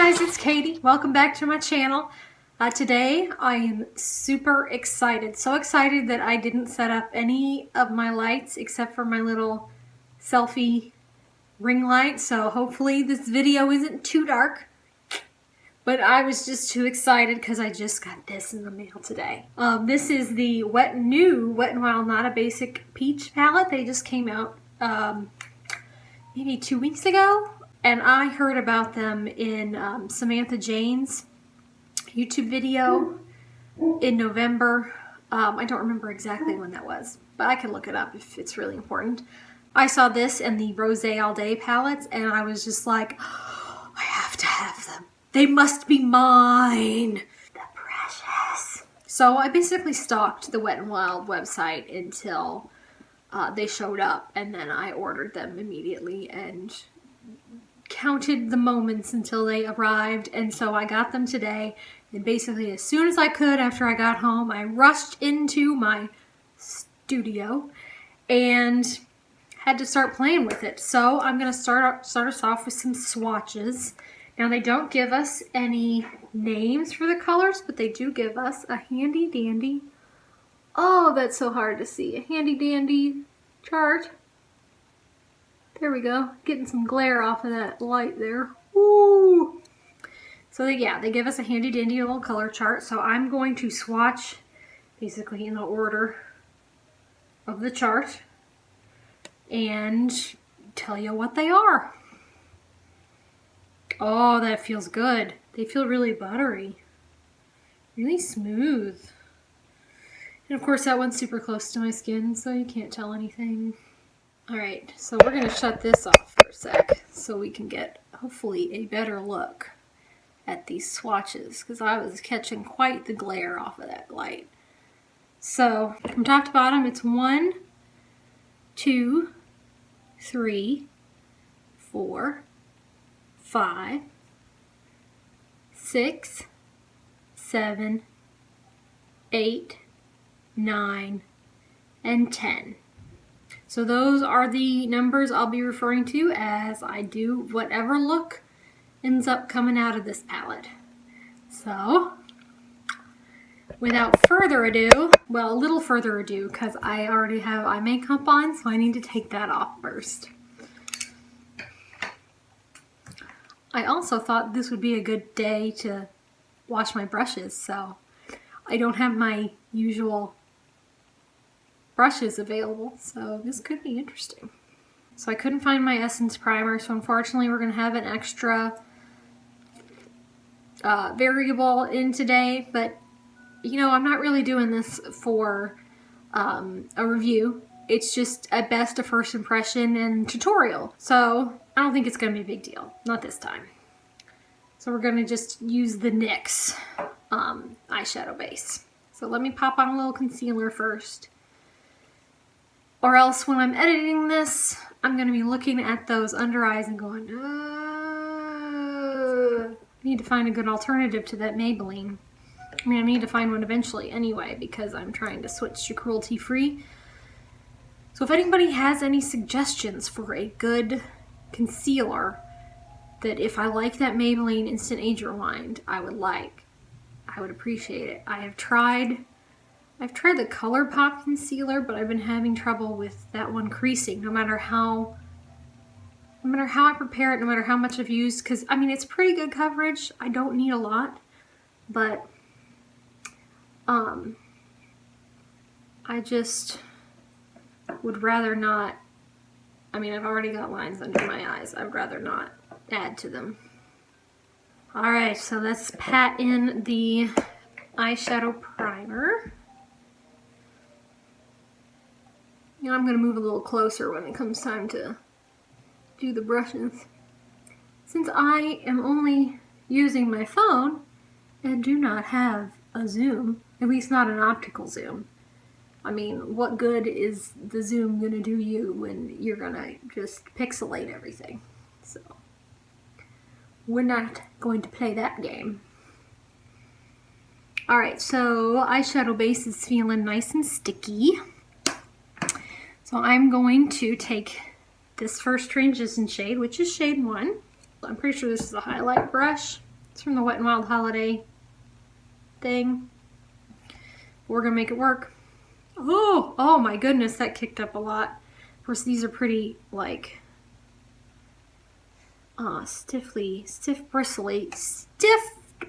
guys, it's Katie. Welcome back to my channel. Today I am super excited. So excited that I didn't set up any of my lights except for my little selfie ring light. So hopefully this video isn't too dark. But I was just too excited because I just got this in the mail today. This is the new Wet n Wild Not a Basic Peach palette. They just came out maybe 2 weeks ago. And I heard about them in Samantha Jane's YouTube video in November. I don't remember exactly when that was, but I can look it up if it's really important. I saw this and the Rosé All Day palettes, and I was just like, oh, I have to have them. They must be mine. They're precious. So I basically stalked the Wet n Wild website until they showed up, and then I ordered them immediately and counted the moments until they arrived. And so I got them today, and basically as soon as I could after I got home, I rushed into my studio and had to start playing with it. So I'm going to start us off with some swatches. Now they don't give us any names for the colors, but they do give us a handy dandy, oh that's so hard to see, a handy dandy chart. There we go. Getting some glare off of that light there. Ooh. So they give us a handy dandy little color chart. So I'm going to swatch basically in the order of the chart and tell you what they are. Oh, that feels good. They feel really buttery. Really smooth. And of course that one's super close to my skin, so you can't tell anything. Alright, so we're going to shut this off for a sec so we can get, hopefully, a better look at these swatches, because I was catching quite the glare off of that light. So, from top to bottom, it's 1, 2, 3, 4, 5, 6, 7, 8, 9, and 10. So those are the numbers I'll be referring to as I do whatever look ends up coming out of this palette. So, without further ado, well, a little further ado, because I already have eye makeup on, so I need to take that off first. I also thought this would be a good day to wash my brushes, so I don't have my usual brushes available, so this could be interesting. So I couldn't find my Essence primer, so unfortunately we're going to have an extra variable in today, but you know, I'm not really doing this for a review. It's just at best a first impression and tutorial, so I don't think it's going to be a big deal. Not this time. So we're going to just use the NYX eyeshadow base. So let me pop on a little concealer first. Or else when I'm editing this, I'm going to be looking at those under eyes and going, I need to find a good alternative to that Maybelline. I mean, I need to find one eventually anyway, because I'm trying to switch to cruelty-free. So if anybody has any suggestions for a good concealer that if I like that Maybelline Instant Age Rewind, I would appreciate it. I've tried the ColourPop concealer, but I've been having trouble with that one creasing, no matter how I prepare it, no matter how much I've used, because, I mean, it's pretty good coverage. I don't need a lot, but, I just would rather not, I mean, I've already got lines under my eyes. I'd rather not add to them. Alright, so let's pat in the eyeshadow primer. You know, I'm going to move a little closer when it comes time to do the brushes. Since I am only using my phone and do not have a zoom, at least not an optical zoom, I mean, what good is the zoom going to do you when you're going to just pixelate everything? So, we're not going to play that game. Alright, so eyeshadow base is feeling nice and sticky. So I'm going to take this first transition shade, which is shade 1. I'm pretty sure this is a highlight brush. It's from the Wet n Wild holiday thing. We're gonna make it work. Oh my goodness, that kicked up a lot. Of course, these are pretty like stiff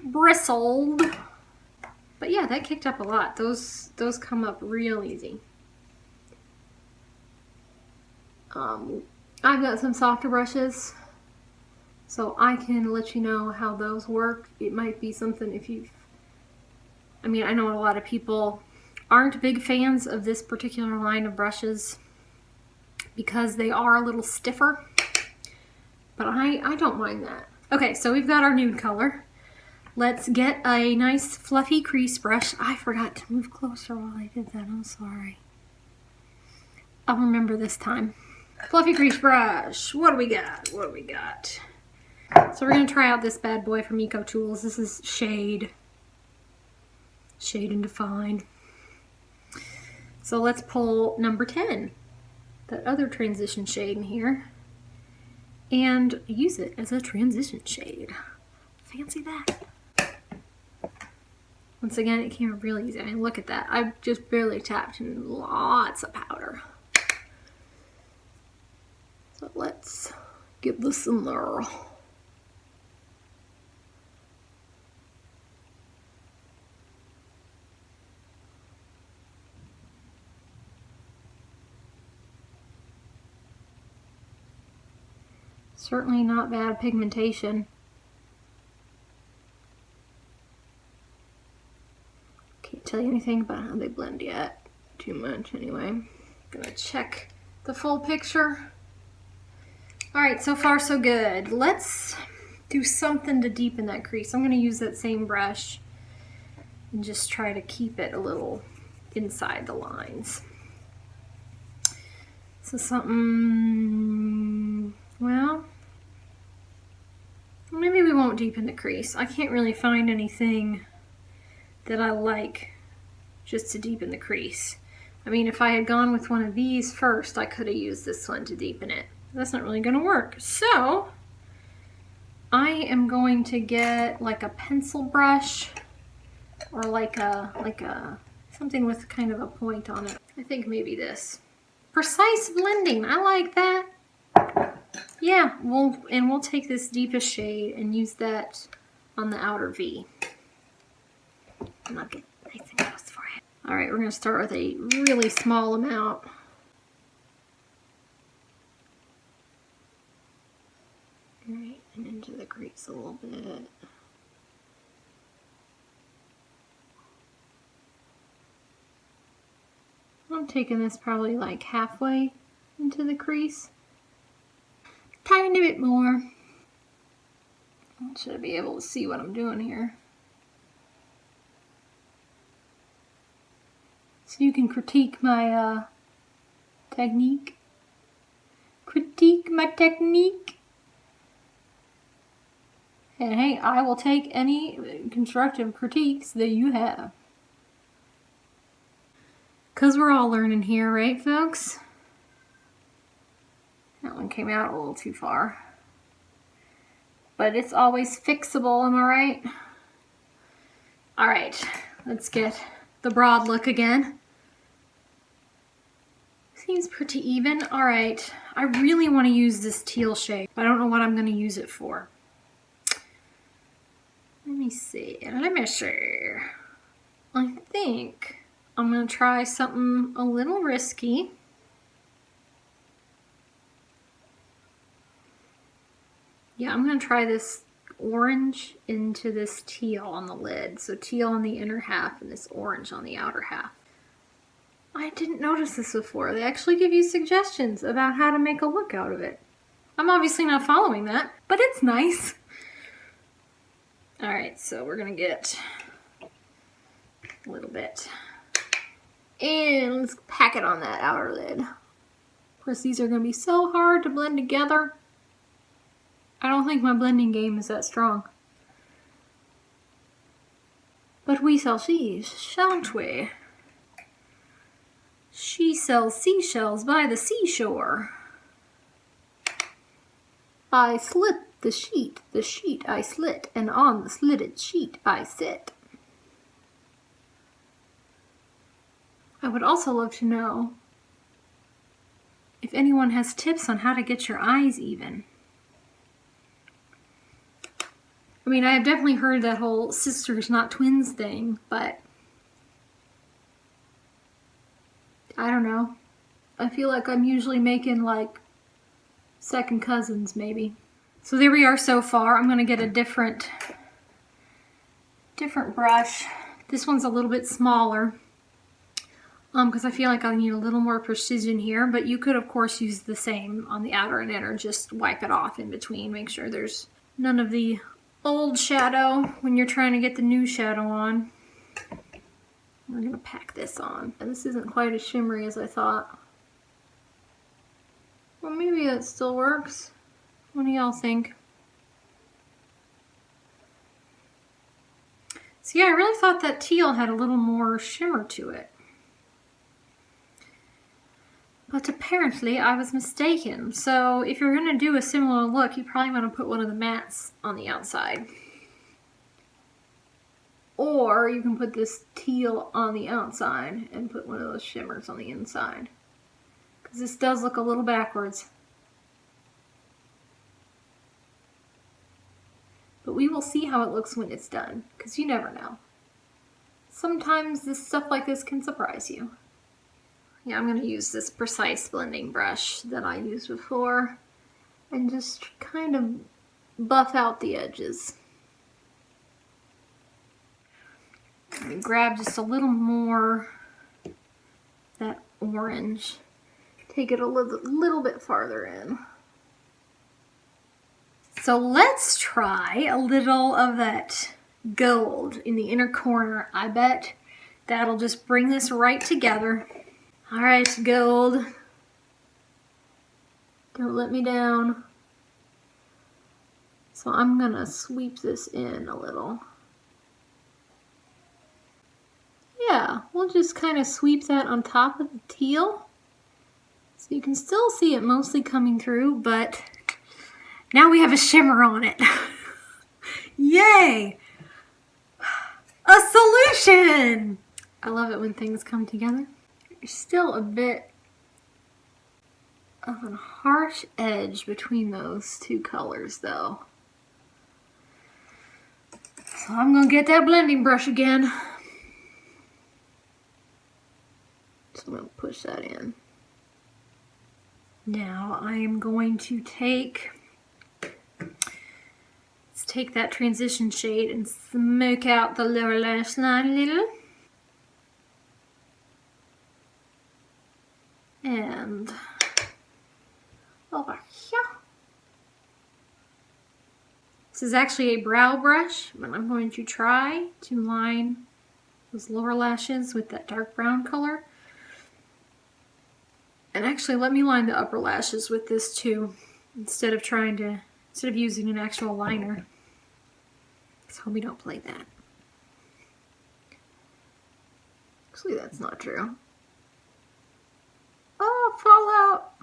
bristled. But yeah, that kicked up a lot. Those come up real easy. I've got some softer brushes, so I can let you know how those work. It might be something if you've, I mean, I know a lot of people aren't big fans of this particular line of brushes because they are a little stiffer, but I don't mind that. Okay, so we've got our nude color. Let's get a nice fluffy crease brush. I forgot to move closer while I did that, I'm sorry. I'll remember this time. Fluffy crease brush. What do we got? What do we got? So we're going to try out this bad boy from Eco Tools. This is Shade and Define. So let's pull number 10, that other transition shade in here, and use it as a transition shade. Fancy that. Once again, it came up really easy. I mean, look at that. I just barely tapped in lots of powder. So let's get this in there. Certainly not bad pigmentation. Can't tell you anything about how they blend yet. Too much anyway. Gonna check the full picture. Alright, so far so good. Let's do something to deepen that crease. I'm gonna use that same brush and just try to keep it a little inside the lines. So something, well, maybe we won't deepen the crease. I can't really find anything that I like just to deepen the crease. I mean, if I had gone with one of these first, I could have used this one to deepen it. That's not really going to work. So I am going to get like a pencil brush or like a something with kind of a point on it. I think maybe this. Precise blending. I like that. Yeah, we'll take this deepest shade and use that on the outer V. And I'll get nice and close for it. All right, we're going to start with a really small amount. All right, and into the crease a little bit. I'm taking this probably like halfway into the crease. Tiny bit more. Should I be able to see what I'm doing here? So you can critique my technique. Critique my technique. And hey, I will take any constructive critiques that you have. 'Cause we're all learning here, right, folks? That one came out a little too far. But it's always fixable, am I right? Alright, let's get the broad look again. Seems pretty even. Alright, I really want to use this teal shade, but I don't know what I'm going to use it for. Let me see. I think I'm going to try something a little risky. Yeah, I'm going to try this orange into this teal on the lid. So teal on the inner half and this orange on the outer half. I didn't notice this before. They actually give you suggestions about how to make a look out of it. I'm obviously not following that, but it's nice. Alright, so we're going to get a little bit. And let's pack it on that outer lid. Of course, these are going to be so hard to blend together. I don't think my blending game is that strong. But we shall see, shan't we? She sells seashells by the seashore. I slit the sheet I slit, and on the slitted sheet I sit. I would also love to know if anyone has tips on how to get your eyes even. I mean, I have definitely heard that whole sisters not twins thing, but I don't know. I feel like I'm usually making like second cousins maybe. So there we are so far. I'm gonna get a different brush. This one's a little bit smaller because I feel like I need a little more precision here, but you could of course use the same on the outer and inner. Just wipe it off in between. Make sure there's none of the old shadow when you're trying to get the new shadow on. We're gonna pack this on. And this isn't quite as shimmery as I thought. Well, maybe it still works. What do y'all think? So yeah, I really thought that teal had a little more shimmer to it. But apparently I was mistaken. So if you're going to do a similar look, you probably want to put one of the mattes on the outside. Or you can put this teal on the outside and put one of those shimmers on the inside. Because this does look a little backwards. But we will see how it looks when it's done, because you never know. Sometimes this stuff like this can surprise you. Yeah, I'm going to use this precise blending brush that I used before and just kind of buff out the edges. Let me grab just a little more that orange. Take it a little bit farther in. So let's try a little of that gold in the inner corner. I bet that'll just bring this right together. All right, gold. Don't let me down. So I'm gonna sweep this in a little. Yeah, we'll just kind of sweep that on top of the teal. So you can still see it mostly coming through, but now we have a shimmer on it. Yay! A solution! I love it when things come together. There's still a bit of a harsh edge between those two colors though. So I'm gonna get that blending brush again. So I'm gonna push that in. Now I am going to take that transition shade and smoke out the lower lash line a little. And over here. This is actually a brow brush, but I'm going to try to line those lower lashes with that dark brown color. And actually let me line the upper lashes with this too, instead of using an actual liner. So we don't play that. Actually, that's not true. Oh, fallout!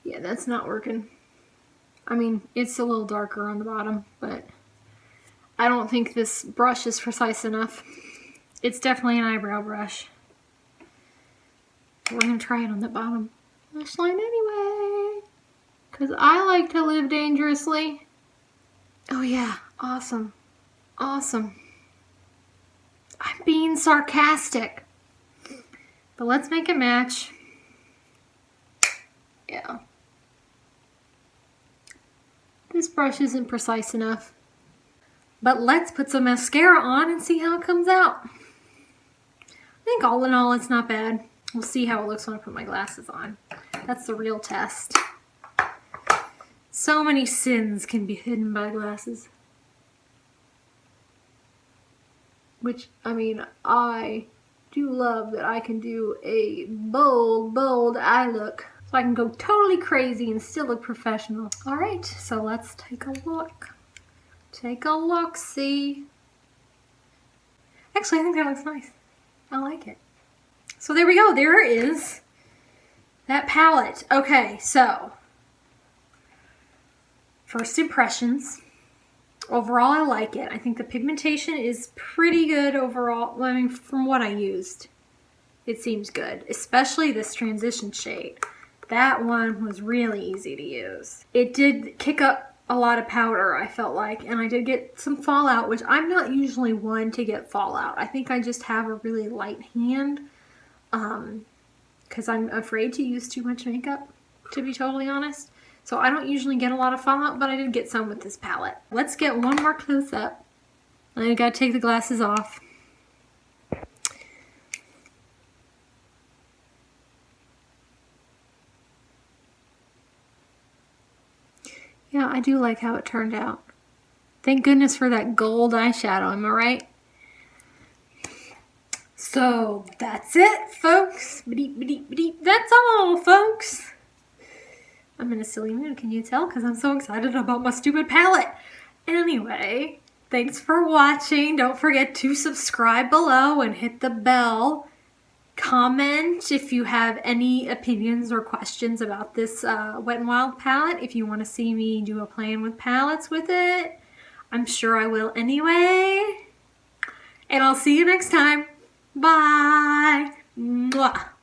Yeah, that's not working. I mean, it's a little darker on the bottom, but I don't think this brush is precise enough. It's definitely an eyebrow brush. We're gonna try it on the bottom lash line anyway, because I like to live dangerously. Oh yeah, awesome. Awesome. I'm being sarcastic. But let's make it match. Yeah. This brush isn't precise enough. But let's put some mascara on and see how it comes out. I think all in all, it's not bad. We'll see how it looks when I put my glasses on. That's the real test. So many sins can be hidden by glasses. Which, I mean, I do love that I can do a bold eye look. So I can go totally crazy and still look professional. All right, so let's take a look. Take a look-see. Actually, I think that looks nice. I like it. So there we go. There is that palette. Okay, so first impressions. Overall, I like it. I think the pigmentation is pretty good overall. I mean, from what I used, it seems good, especially this transition shade. That one was really easy to use. It did kick up a lot of powder, I felt like, and I did get some fallout, which I'm not usually one to get fallout. I think I just have a really light hand because I'm afraid to use too much makeup, to be totally honest. So I don't usually get a lot of fallout, but I did get some with this palette. Let's get one more close up. I gotta take the glasses off. Yeah, I do like how it turned out. Thank goodness for that gold eyeshadow, am I right? So that's it, folks. That's all, folks. I'm in a silly mood, can you tell? Because I'm so excited about my stupid palette. Anyway, thanks for watching. Don't forget to subscribe below and hit the bell. Comment if you have any opinions or questions about this Wet n Wild palette. If you want to see me do a playing with palettes with it, I'm sure I will anyway. And I'll see you next time. Bye. Mwah.